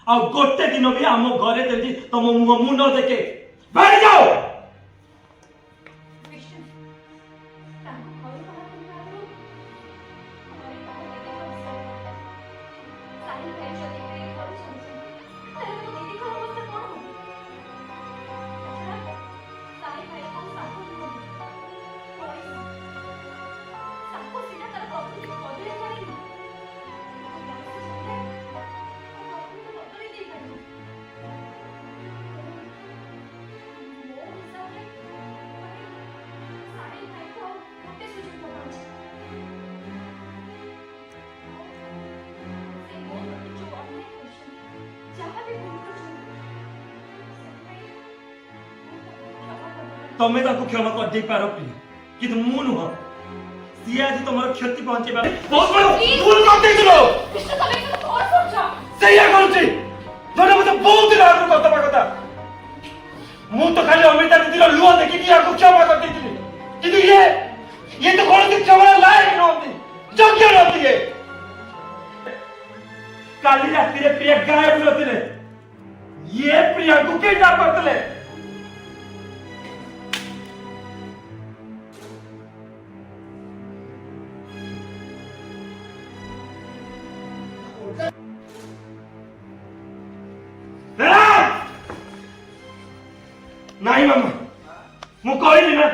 आ गोटे दिन भी आम घरे जल्दी तुम मुह मु न देखे बाहर जाओ। तमें क्षमा कर दे पार प्रिय कि मु नुह सी आज तुम क्षति पहुंचे बहुत बड़ भूल कर देथिलो। कृष्ण तमे कौन करछ सैया करूची जोने मते बहुत दिन आगु कहतबा कथा मु तो खाली अमृता दीदी लुह देखि कि आगु क्षमा कर देथिली किंतु ये तो कौन सी क्षमा लायक नहोती योग्य नहोती है। काली रात्रि रे प्रिय गायब नथिले ये प्रिया को किडनैप करतले। नहीं मामा मु कहली ना